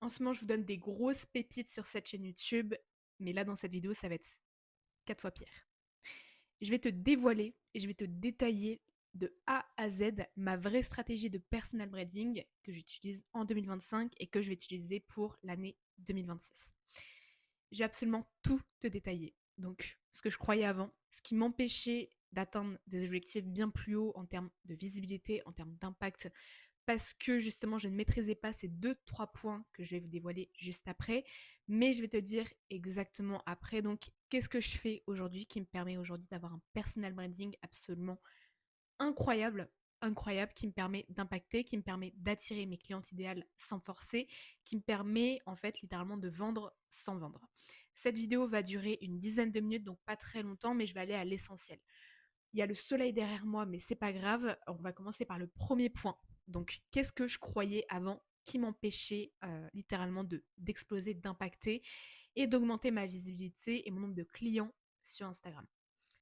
En ce moment, je vous donne des grosses pépites sur cette chaîne YouTube, mais là, dans cette vidéo, ça va être 4 fois pire. Je vais te dévoiler et je vais te détailler de A à Z ma vraie stratégie de personal branding que j'utilise en 2025 et que je vais utiliser pour l'année 2026. Je vais absolument tout te détailler. Donc, ce que je croyais avant, ce qui m'empêchait d'atteindre des objectifs bien plus hauts en termes de visibilité, en termes d'impact, parce que justement je ne maîtrisais pas ces deux, trois points que je vais vous dévoiler juste après, mais je vais te dire exactement après. Donc, qu'est-ce que je fais aujourd'hui qui me permet aujourd'hui d'avoir un personal branding absolument incroyable, incroyable, qui me permet d'impacter, qui me permet d'attirer mes clientes idéales sans forcer, qui me permet en fait littéralement de vendre sans vendre. Cette vidéo va durer une dizaine de minutes, donc pas très longtemps, mais je vais aller à l'essentiel. Il y a le soleil derrière moi, mais c'est pas grave. On va commencer par le premier point. Donc, qu'est-ce que je croyais avant qui m'empêchait littéralement d'exploser, d'impacter et d'augmenter ma visibilité et mon nombre de clients sur Instagram.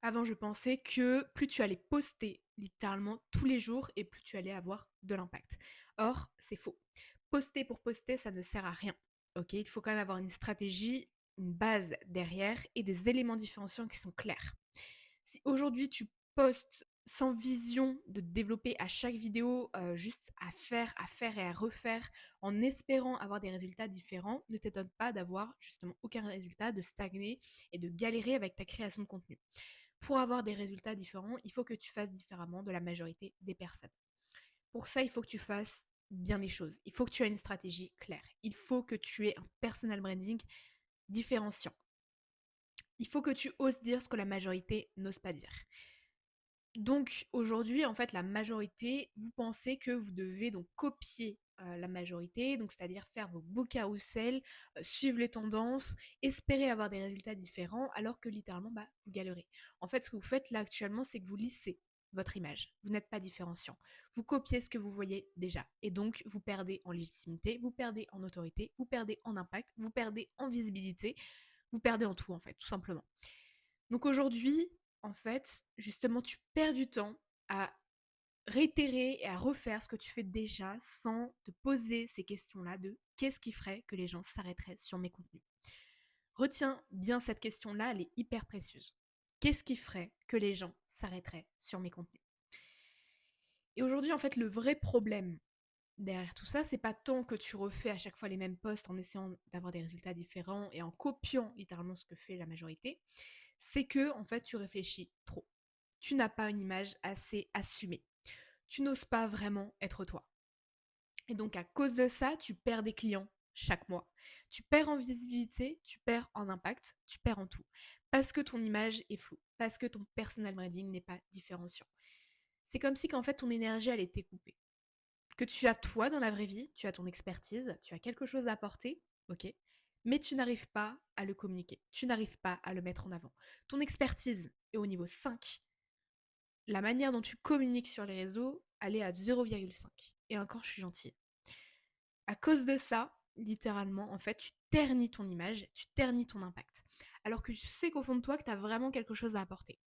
Avant, je pensais que plus tu allais poster littéralement tous les jours et plus tu allais avoir de l'impact. Or, c'est faux. Poster pour poster, ça ne sert à rien. Ok, il faut quand même avoir une stratégie, une base derrière et des éléments différenciants qui sont clairs. Si aujourd'hui tu postes sans vision de développer à chaque vidéo, juste à faire et à refaire en espérant avoir des résultats différents, ne t'étonne pas d'avoir justement aucun résultat, de stagner et de galérer avec ta création de contenu. Pour avoir des résultats différents, il faut que tu fasses différemment de la majorité des personnes. Pour ça, il faut que tu fasses bien les choses. Il faut que tu aies une stratégie claire. Il faut que tu aies un personal branding différenciant. Il faut que tu oses dire ce que la majorité n'ose pas dire. Donc aujourd'hui, en fait, la majorité, vous pensez que vous devez donc copier la majorité, donc c'est-à-dire faire vos beaux carousels, suivre les tendances, espérer avoir des résultats différents, alors que littéralement, bah, vous galérez. En fait, ce que vous faites là actuellement, c'est que vous lissez votre image. Vous n'êtes pas différenciant. Vous copiez ce que vous voyez déjà. Et donc, vous perdez en légitimité, vous perdez en autorité, vous perdez en impact, vous perdez en visibilité, vous perdez en tout, en fait, tout simplement. Donc aujourd'hui, en fait, justement, tu perds du temps à réitérer et à refaire ce que tu fais déjà sans te poser ces questions-là de qu'est-ce qui ferait que les gens s'arrêteraient sur mes contenus. Retiens bien cette question-là, elle est hyper précieuse. Qu'est-ce qui ferait que les gens s'arrêteraient sur mes contenus? Et aujourd'hui, en fait, le vrai problème derrière tout ça, c'est pas tant que tu refais à chaque fois les mêmes posts en essayant d'avoir des résultats différents et en copiant littéralement ce que fait la majorité, c'est que en fait tu réfléchis trop. Tu n'as pas une image assez assumée. Tu n'oses pas vraiment être toi. Et donc à cause de ça, tu perds des clients chaque mois. Tu perds en visibilité, tu perds en impact, tu perds en tout. Parce que ton image est floue, parce que ton personal branding n'est pas différenciant. C'est comme si qu'en fait ton énergie elle était coupée. Que tu as toi dans la vraie vie, tu as ton expertise, tu as quelque chose à apporter, ok, mais tu n'arrives pas à le communiquer, tu n'arrives pas à le mettre en avant. Ton expertise est au niveau 5. La manière dont tu communiques sur les réseaux, elle est à 0,5. Et encore, je suis gentille. À cause de ça, littéralement, en fait, tu ternis ton image, tu ternis ton impact. Alors que tu sais qu'au fond de toi, que tu as vraiment quelque chose à apporter.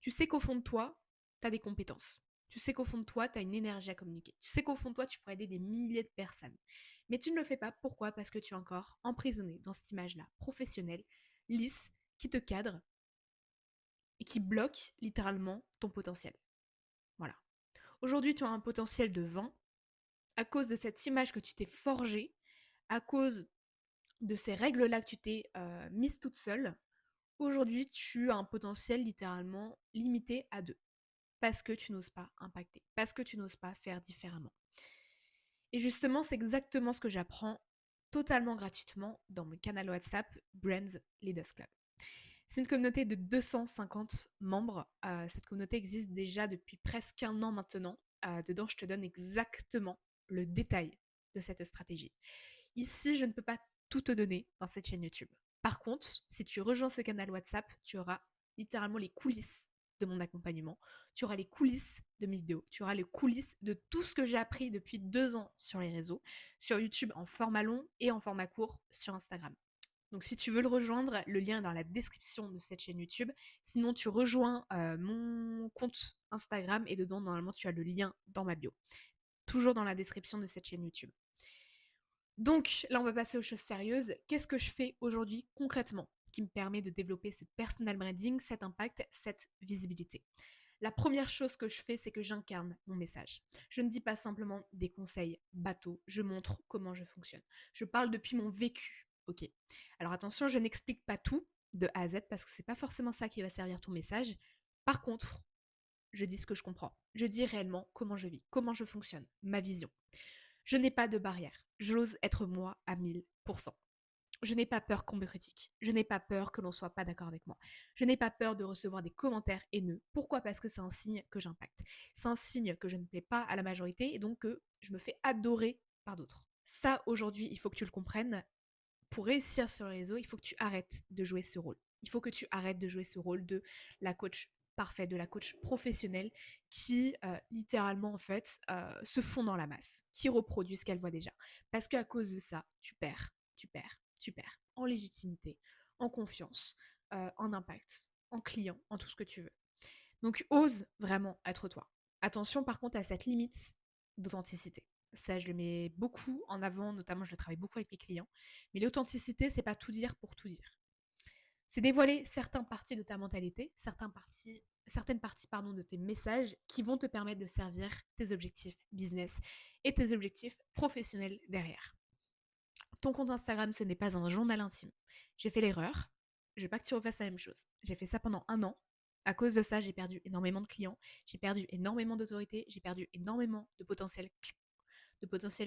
Tu sais qu'au fond de toi, tu as des compétences. Tu sais qu'au fond de toi, tu as une énergie à communiquer. Tu sais qu'au fond de toi, tu pourrais aider des milliers de personnes. Mais tu ne le fais pas. Pourquoi? Parce que tu es encore emprisonné dans cette image-là, professionnelle, lisse, qui te cadre et qui bloque littéralement ton potentiel. Voilà. Aujourd'hui, tu as un potentiel de 20 à cause de cette image que tu t'es forgée, à cause de ces règles-là que tu t'es mise toute seule. Aujourd'hui, tu as un potentiel littéralement limité à 2 parce que tu n'oses pas impacter, parce que tu n'oses pas faire différemment. Et justement, c'est exactement ce que j'apprends totalement gratuitement dans mon canal WhatsApp Brands Leaders Club. C'est une communauté de 250 membres. Cette communauté existe déjà depuis presque un an maintenant. Dedans, je te donne exactement le détail de cette stratégie. Ici, je ne peux pas tout te donner dans cette chaîne YouTube. Par contre, si tu rejoins ce canal WhatsApp, tu auras littéralement les coulisses de mon accompagnement. Tu auras les coulisses de mes vidéos. Tu auras les coulisses de tout ce que j'ai appris depuis 2 ans sur les réseaux, sur YouTube en format long et en format court sur Instagram. Donc si tu veux le rejoindre, le lien est dans la description de cette chaîne YouTube. Sinon, tu rejoins mon compte Instagram et dedans, normalement, tu as le lien dans ma bio. Toujours dans la description de cette chaîne YouTube. Donc là, on va passer aux choses sérieuses. Qu'est-ce que je fais aujourd'hui concrètement qui me permet de développer ce personal branding, cet impact, cette visibilité? La première chose que je fais, c'est que j'incarne mon message. Je ne dis pas simplement des conseils bateaux, je montre comment je fonctionne. Je parle depuis mon vécu, ok? Alors attention, je n'explique pas tout de A à Z parce que c'est pas forcément ça qui va servir ton message. Par contre, je dis ce que je comprends. Je dis réellement comment je vis, comment je fonctionne, ma vision. Je n'ai pas de barrière. J'ose être moi à 1000%. Je n'ai pas peur qu'on me critique. Je n'ai pas peur que l'on soit pas d'accord avec moi. Je n'ai pas peur de recevoir des commentaires haineux. Pourquoi? Parce que c'est un signe que j'impacte. C'est un signe que je ne plais pas à la majorité et donc que je me fais adorer par d'autres. Ça, aujourd'hui, il faut que tu le comprennes. Pour réussir sur les réseaux, il faut que tu arrêtes de jouer ce rôle. Il faut que tu arrêtes de jouer ce rôle de la coach parfaite, de la coach professionnelle qui littéralement en fait se fond dans la masse, qui reproduit ce qu'elle voit déjà. Parce qu'à cause de ça, tu perds en légitimité, en confiance, en impact, en client, en tout ce que tu veux. Donc ose vraiment être toi. Attention par contre à cette limite d'authenticité. Ça, je le mets beaucoup en avant, notamment je le travaille beaucoup avec mes clients. Mais l'authenticité, c'est pas tout dire pour tout dire. C'est dévoiler certaines parties de ta mentalité, certaines parties de tes messages qui vont te permettre de servir tes objectifs business et tes objectifs professionnels derrière. Ton compte Instagram, ce n'est pas un journal intime. J'ai fait l'erreur. Je veux pas que tu refasses la même chose. J'ai fait ça pendant 1 an. À cause de ça, j'ai perdu énormément de clients, j'ai perdu énormément d'autorité, j'ai perdu énormément de potentielle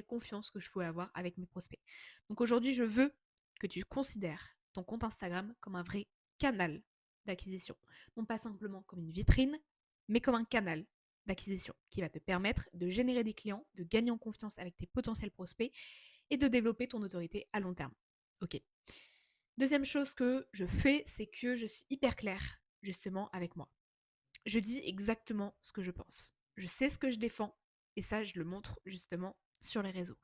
confiance que je pouvais avoir avec mes prospects. Donc aujourd'hui, je veux que tu considères ton compte Instagram comme un vrai canal d'acquisition. Non pas simplement comme une vitrine, mais comme un canal d'acquisition qui va te permettre de générer des clients, de gagner en confiance avec tes potentiels prospects et de développer ton autorité à long terme. Ok. Deuxième chose que je fais, c'est que je suis hyper claire justement avec moi. Je dis exactement ce que je pense. Je sais ce que je défends et ça, je le montre justement sur les réseaux.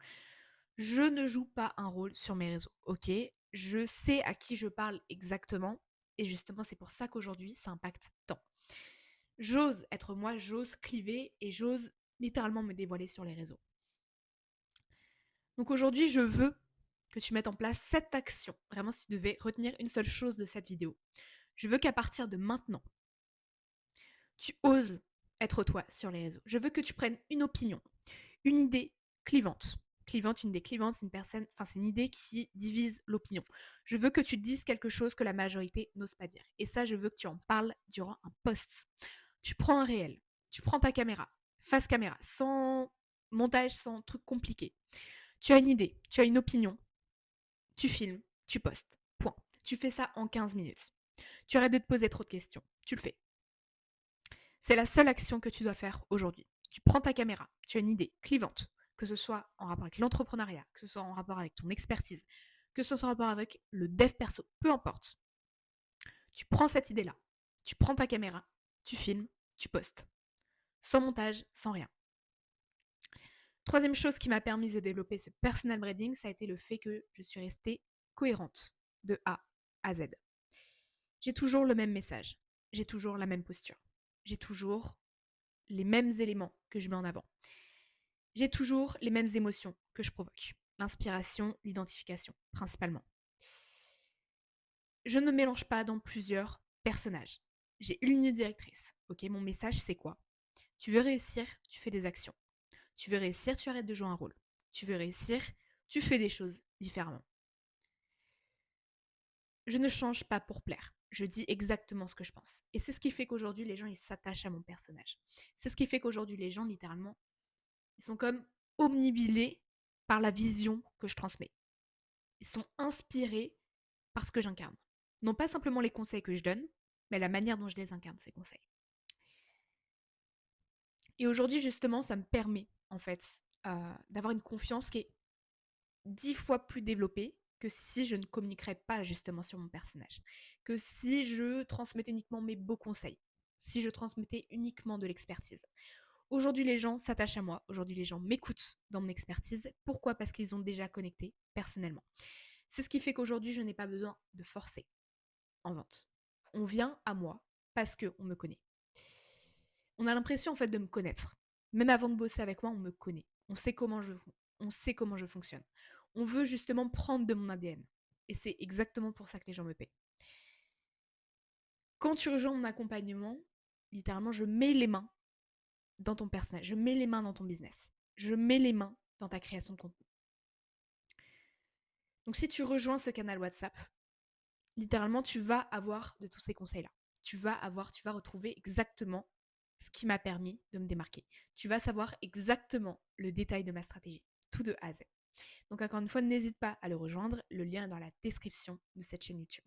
Je ne joue pas un rôle sur mes réseaux, ok? Je sais à qui je parle exactement et justement, c'est pour ça qu'aujourd'hui, ça impacte tant. J'ose être moi, j'ose cliver et j'ose littéralement me dévoiler sur les réseaux. Donc aujourd'hui, je veux que tu mettes en place cette action. Vraiment, si tu devais retenir une seule chose de cette vidéo, je veux qu'à partir de maintenant, tu oses être toi sur les réseaux. Je veux que tu prennes une opinion, une idée clivante. Une idée clivante, c'est une idée qui divise l'opinion. Je veux que tu dises quelque chose que la majorité n'ose pas dire. Et ça, je veux que tu en parles durant un post. Tu prends un réel, tu prends ta caméra, face caméra, sans montage, sans truc compliqué. Tu as une idée, tu as une opinion, tu filmes, tu postes. Point. Tu fais ça en 15 minutes. Tu arrêtes de te poser trop de questions. Tu le fais. C'est la seule action que tu dois faire aujourd'hui. Tu prends ta caméra, tu as une idée clivante, que ce soit en rapport avec l'entrepreneuriat, que ce soit en rapport avec ton expertise, que ce soit en rapport avec le dev perso, peu importe. Tu prends cette idée-là, tu prends ta caméra, tu filmes, tu postes. Sans montage, sans rien. Troisième chose qui m'a permis de développer ce personal branding, ça a été le fait que je suis restée cohérente de A à Z. J'ai toujours le même message, j'ai toujours la même posture, j'ai toujours les mêmes éléments que je mets en avant. J'ai toujours les mêmes émotions que je provoque. L'inspiration, l'identification, principalement. Je ne me mélange pas dans plusieurs personnages. J'ai une ligne directrice. Ok, mon message, c'est quoi? Tu veux réussir, tu fais des actions. Tu veux réussir, tu arrêtes de jouer un rôle. Tu veux réussir, tu fais des choses différemment. Je ne change pas pour plaire. Je dis exactement ce que je pense. Et c'est ce qui fait qu'aujourd'hui, les gens, ils s'attachent à mon personnage. C'est ce qui fait qu'aujourd'hui, les gens, littéralement, ils sont comme omnibilés par la vision que je transmets. Ils sont inspirés par ce que j'incarne. Non pas simplement les conseils que je donne, mais la manière dont je les incarne, ces conseils. Et aujourd'hui, justement, ça me permet, en fait, d'avoir une confiance qui est 10 fois plus développée que si je ne communiquerais pas justement sur mon personnage. Que si je transmettais uniquement mes beaux conseils. Si je transmettais uniquement de l'expertise. Aujourd'hui, les gens s'attachent à moi. Aujourd'hui, les gens m'écoutent dans mon expertise. Pourquoi? Parce qu'ils ont déjà connecté personnellement. C'est ce qui fait qu'aujourd'hui, je n'ai pas besoin de forcer en vente. On vient à moi parce qu'on me connaît. On a l'impression en fait de me connaître. Même avant de bosser avec moi, on me connaît. On sait comment je fonctionne. on veut justement prendre de mon ADN. Et c'est exactement pour ça que les gens me payent. Quand tu rejoins mon accompagnement, littéralement, je mets les mains dans ton personnage, je mets les mains dans ton business, je mets les mains dans ta création de contenu. Donc si tu rejoins ce canal WhatsApp, littéralement, tu vas avoir de tous ces conseils-là. Tu vas retrouver exactement ce qui m'a permis de me démarquer. Tu vas savoir exactement le détail de ma stratégie, tout de A à Z. Donc encore une fois, n'hésite pas à le rejoindre. Le lien est dans la description de cette chaîne YouTube.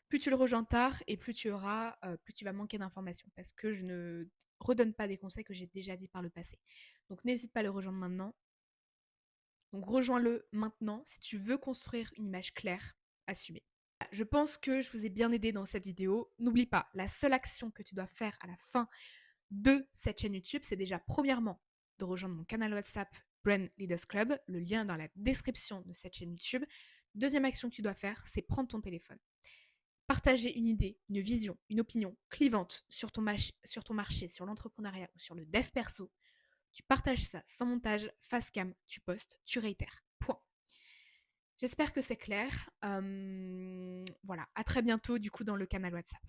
Plus tu le rejoins tard et plus tu vas manquer d'informations parce que je ne redonne pas des conseils que j'ai déjà dit par le passé. Donc n'hésite pas à le rejoindre maintenant. Donc rejoins-le maintenant si tu veux construire une image claire, assumée. Je pense que je vous ai bien aidé dans cette vidéo. N'oublie pas, la seule action que tu dois faire à la fin de cette chaîne YouTube, c'est déjà premièrement de rejoindre mon canal WhatsApp Brand Leaders Club, le lien dans la description de cette chaîne YouTube. Deuxième action que tu dois faire, c'est prendre ton téléphone. Partager une idée, une vision, une opinion clivante sur ton marché, sur l'entrepreneuriat ou sur le dev perso. Tu partages ça sans montage, face cam, tu postes, tu réitères. Point. J'espère que c'est clair. Voilà, à très bientôt du coup dans le canal WhatsApp.